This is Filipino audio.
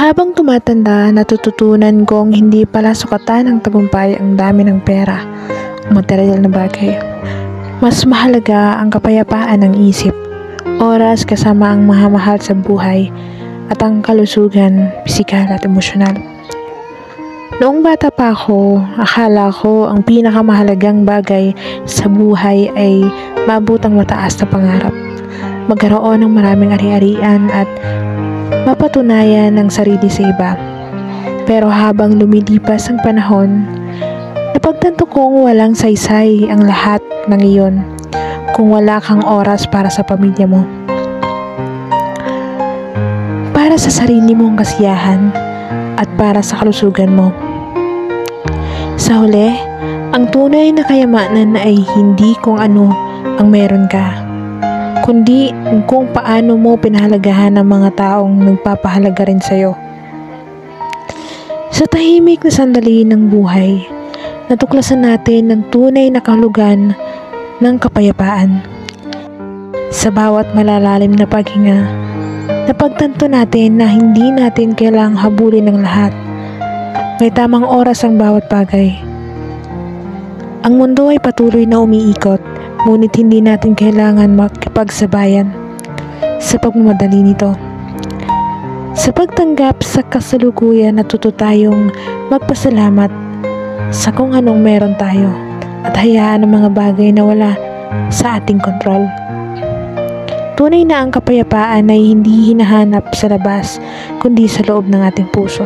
Habang tumatanda, natututunan kong hindi pala sukatan ng tagumpay ang dami ng pera o material na bagay. Mas mahalaga ang kapayapaan ng isip, oras kasama ang mahamahal sa buhay, at ang kalusugan, pisikal at emosyonal. Noong bata pa ako, akala ko ang pinakamahalagang bagay sa buhay ay mabutang mataas na pangarap, magkaroon ng maraming ari-arian at mapatunayan ng sarili sa iba. Pero habang lumilipas ang panahon, napagtanto kong walang saysay ang lahat ng iyon kung wala kang oras para sa pamilya mo, para sa sarili mong kasiyahan at para sa kalusugan mo. Sa huli, ang tunay na kayamanan ay hindi kung ano ang meron ka, kundi kung paano mo pinahalagahan ang mga taong nagpapahalaga rin sa'yo. Sa tahimik na sandali ng buhay, natuklasan natin ang tunay na kahulugan ng kapayapaan. Sa bawat malalalim na paghinga, napagtanto natin na hindi natin kailangang habulin ng lahat. May tamang oras ang bawat bagay. Ang mundo ay patuloy na umiikot, ngunit hindi natin kailangan makipagsabayan sa pagmamadali nito. Sa pagtanggap sa kasalukuyan, natuto tayong magpasalamat sa kung anong meron tayo at hayaan ang mga bagay na wala sa ating kontrol. Tunay na ang kapayapaan ay hindi hinahanap sa labas, kundi sa loob ng ating puso.